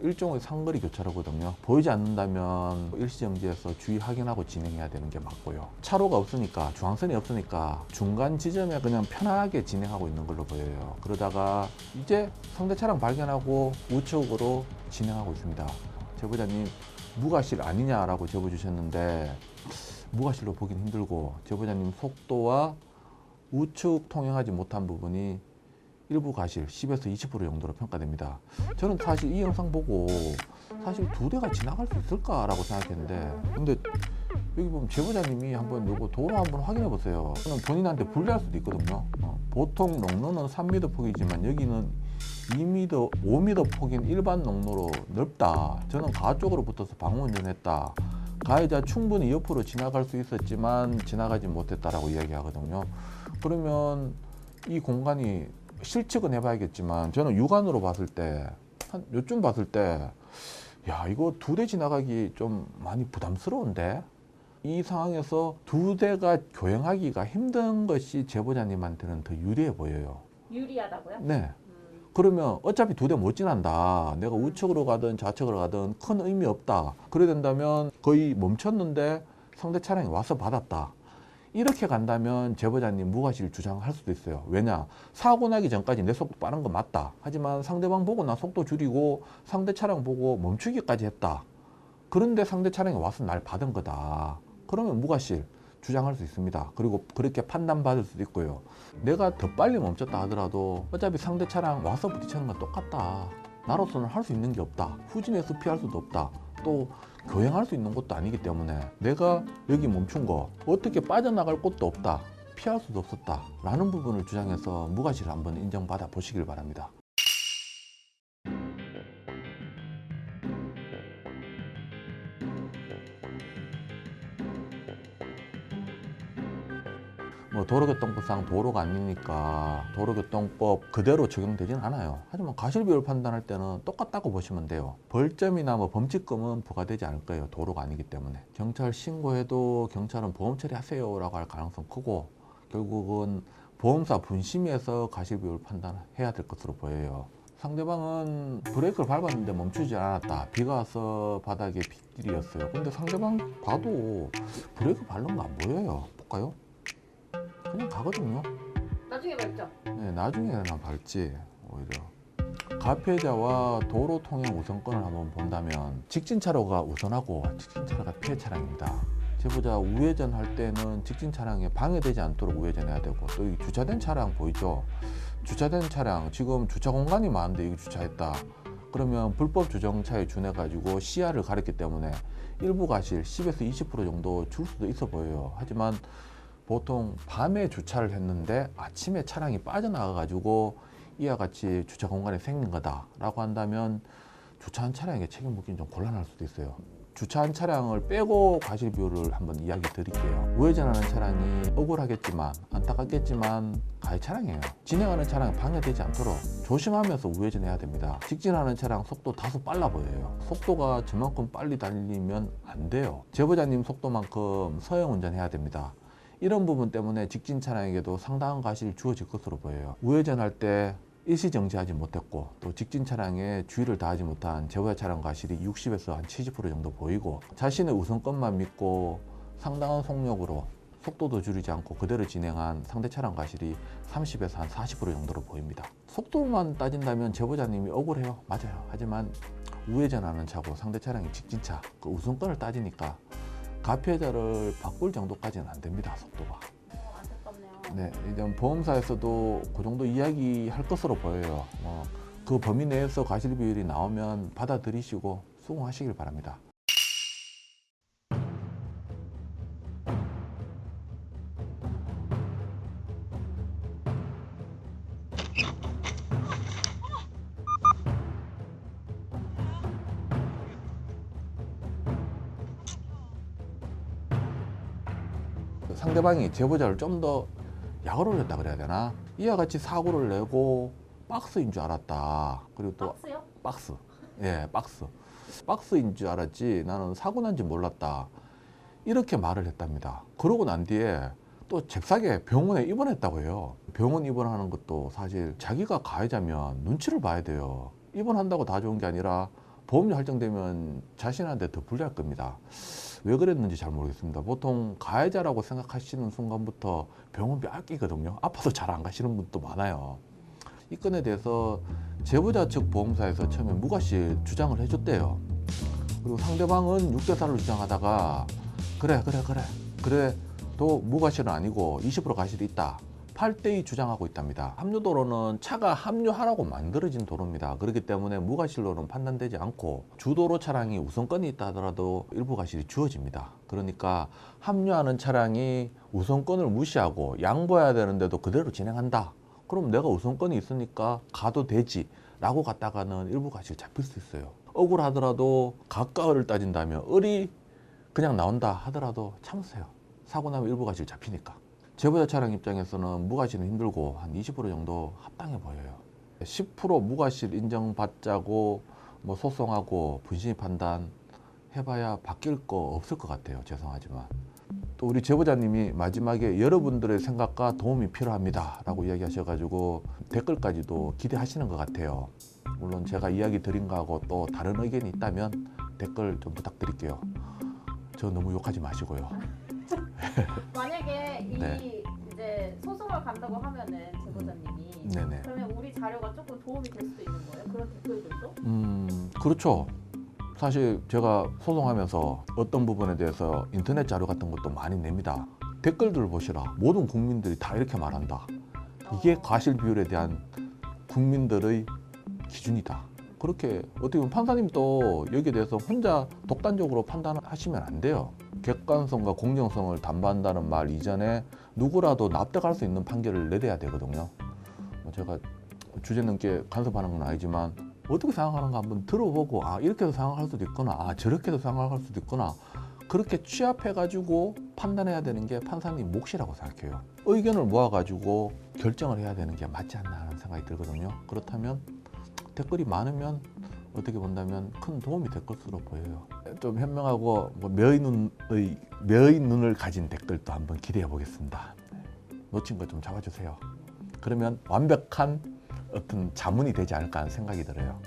일종의 상거리 교차로거든요. 보이지 않는다면 일시정지해서 주의 확인하고 진행해야 되는 게 맞고요. 차로가 없으니까, 중앙선이 없으니까 중간 지점에 그냥 편안하게 진행하고 있는 걸로 보여요. 그러다가 이제 상대 차량 발견하고 우측으로 진행하고 있습니다. 제보자님 무과실 아니냐라고 제보 주셨는데 무과실로 보긴 힘들고, 제보자님 속도와 우측 통행하지 못한 부분이 일부 과실 10에서 20% 정도로 평가됩니다. 저는 사실 이 영상 보고 사실 두 대가 지나갈 수 있을까라고 생각했는데, 근데 여기 보면 제보자님이 한번 요거 도로 한번 확인해 보세요. 저는 본인한테 불리할 수도 있거든요. 보통 농로는 3m 폭이지만 여기는 2m, 5m 폭인 일반 농로로 넓다. 저는 가하 쪽으로 붙어서 방어 운전했다. 가해자 충분히 옆으로 지나갈 수 있었지만 지나가지 못했다라고 이야기하거든요. 그러면 이 공간이 실측은 해봐야겠지만 저는 육안으로 봤을 때, 한 요쯤 봤을 때, 야, 이거 두 대 지나가기 좀 많이 부담스러운데? 이 상황에서 두 대가 교행하기가 힘든 것이 제보자님한테는 더 유리해 보여요. 유리하다고요? 네. 그러면 어차피 두 대 못 지난다. 내가 우측으로 가든 좌측으로 가든 큰 의미 없다. 그래 된다면 거의 멈췄는데 상대 차량이 와서 받았다. 이렇게 간다면 제보자님 무과실 주장할 수도 있어요. 왜냐? 사고 나기 전까지 내 속도 빠른 거 맞다. 하지만 상대방 보고 나 속도 줄이고 상대 차량 보고 멈추기까지 했다. 그런데 상대 차량이 와서 날 받은 거다. 그러면 무과실 주장할 수 있습니다. 그리고 그렇게 판단받을 수도 있고요. 내가 더 빨리 멈췄다 하더라도 어차피 상대 차량 와서 부딪히는 건 똑같다. 나로서는 할 수 있는 게 없다. 후진해서 피할 수도 없다. 또 교행할 수 있는 것도 아니기 때문에 내가 여기 멈춘 거 어떻게 빠져나갈 곳도 없다. 피할 수도 없었다. 라는 부분을 주장해서 무과실을 한번 인정받아 보시길 바랍니다. 뭐 도로교통법상 도로가 아니니까 도로교통법 그대로 적용되진 않아요. 하지만 과실비율 판단할 때는 똑같다고 보시면 돼요. 벌점이나 뭐 범칙금은 부과되지 않을 거예요. 도로가 아니기 때문에. 경찰 신고해도 경찰은 보험 처리하세요 라고 할 가능성 크고, 결국은 보험사 분심위에서 과실비율 판단해야 될 것으로 보여요. 상대방은 브레이크를 밟았는데 멈추지 않았다. 비가 와서 바닥에 빗길이었어요. 근데 상대방 봐도 브레이크 밟는 거 안 보여요. 볼까요? 그냥 가거든요. 나중에 밟죠? 네, 나중에는 밟지. 오히려 가피해자와 도로 통행 우선권을 한번 본다면 직진 차로가 우선하고 직진 차로가 피해 차량입니다. 제보자 우회전 할 때는 직진 차량에 방해되지 않도록 우회전해야 되고, 또 이 주차된 차량 보이죠? 주차된 차량, 지금 주차 공간이 많은데 여기 주차했다. 그러면 불법 주정차에 준해 가지고 시야를 가렸기 때문에 일부 과실 10에서 20% 정도 줄 수도 있어 보여요. 하지만 보통 밤에 주차를 했는데 아침에 차량이 빠져나가 가지고 이와 같이 주차 공간이 생긴 거다라고 한다면 주차한 차량에게 책임 묻기는 좀 곤란할 수도 있어요. 주차한 차량을 빼고 과실 비율을 한번 이야기 드릴게요. 우회전하는 차량이 억울하겠지만 안타깝겠지만 가해 차량이에요. 진행하는 차량이 방해되지 않도록 조심하면서 우회전해야 됩니다. 직진하는 차량 속도 다소 빨라 보여요. 속도가 저만큼 빨리 달리면 안 돼요. 제보자님 속도만큼 서행 운전해야 됩니다. 이런 부분 때문에 직진 차량에게도 상당한 과실이 주어질 것으로 보여요. 우회전할 때 일시정지하지 못했고, 또 직진 차량에 주의를 다하지 못한 제보자 차량 과실이 60에서 한 70% 정도 보이고, 자신의 우선권만 믿고 상당한 속력으로 속도도 줄이지 않고 그대로 진행한 상대 차량 과실이 30에서 한 40% 정도로 보입니다. 속도만 따진다면 제보자님이 억울해요. 맞아요. 하지만 우회전하는 차고 상대 차량이 직진차, 그 우선권을 따지니까 가피해자를 바꿀 정도까지는 안 됩니다. 속도가. 안타깝네요. 네, 이제 보험사에서도 그 정도 이야기할 것으로 보여요. 그 범위 내에서 과실 비율이 나오면 받아들이시고 수긍하시길 바랍니다. 상대방이 제보자를 좀 더 약을 올렸다 그래야 되나? 이와 같이 사고를 내고 박스인 줄 알았다. 그리고 또 박스요? 박스. 예, 박스. 박스인 줄 알았지 나는 사고 난지 몰랐다. 이렇게 말을 했답니다. 그러고 난 뒤에 또 잽싸게 병원에 입원했다고 해요. 병원 입원하는 것도 사실 자기가 가해자면 눈치를 봐야 돼요. 입원한다고 다 좋은 게 아니라 보험료 할증되면 자신한테 더 불리할 겁니다. 왜 그랬는지 잘 모르겠습니다. 보통 가해자라고 생각하시는 순간부터 병원비 아끼거든요. 아파서 잘 안 가시는 분도 많아요. 이 건에 대해서 제보자 측 보험사에서 처음에 무과실 주장을 해줬대요. 그리고 상대방은 6대4를 주장하다가 그래 또 무과실은 아니고 20% 과실이 있다. 8대2 주장하고 있답니다. 함유도로는 차가 합류하라고 만들어진 도로입니다. 그렇기 때문에 무과실로는 판단되지 않고 주도로 차량이 우선권이 있다 하더라도 일부 과실이 주어집니다. 그러니까 합류하는 차량이 우선권을 무시하고 양보해야 되는데도 그대로 진행한다. 그럼 내가 우선권이 있으니까 가도 되지 라고 갔다가는 일부 과실 잡힐 수 있어요. 억울하더라도 가까를 따진다면 을이 그냥 나온다 하더라도 참으세요. 사고 나면 일부 과실 잡히니까. 제보자 차량 입장에서는 무과실은 힘들고 한 20% 정도 합당해 보여요. 10% 무과실 인정받자고 뭐 소송하고 분신이 판단 해봐야 바뀔 거 없을 것 같아요. 죄송하지만. 또 우리 제보자님이 마지막에 여러분들의 생각과 도움이 필요합니다 라고 이야기하셔가지고 댓글까지도 기대하시는 것 같아요. 물론 제가 이야기 드린 거하고 또 다른 의견이 있다면 댓글 좀 부탁드릴게요. 저 너무 욕하지 마시고요. 만약에 이 네. 이제 소송을 간다고 하면은 제보자님이 네네. 그러면 우리 자료가 조금 도움이 될 수도 있는 거예요? 그런 댓글들도? 그렇죠. 사실 제가 소송하면서 어떤 부분에 대해서 인터넷 자료 같은 것도 많이 냅니다. 댓글들 보시라. 모든 국민들이 다 이렇게 말한다. 이게 과실 비율에 대한 국민들의 기준이다. 그렇게 어떻게 보면 판사님도 여기에 대해서 혼자 독단적으로 판단하시면 안 돼요. 객관성과 공정성을 담보한다는 말 이전에 누구라도 납득할 수 있는 판결을 내려야 되거든요. 제가 주제 넘게 간섭하는 건 아니지만 어떻게 생각하는가 한번 들어보고 아 이렇게도 생각할 수도 있구나, 아 저렇게도 생각할 수도 있구나, 그렇게 취합해가지고 판단해야 되는 게 판사님 몫이라고 생각해요. 의견을 모아가지고 결정을 해야 되는 게 맞지 않나 하는 생각이 들거든요. 그렇다면 댓글이 많으면 어떻게 본다면 큰 도움이 될 것으로 보여요. 좀 현명하고 뭐 매의 눈을 가진 댓글도 한번 기대해 보겠습니다. 놓친 거 좀 잡아주세요. 그러면 완벽한 어떤 자문이 되지 않을까 하는 생각이 들어요.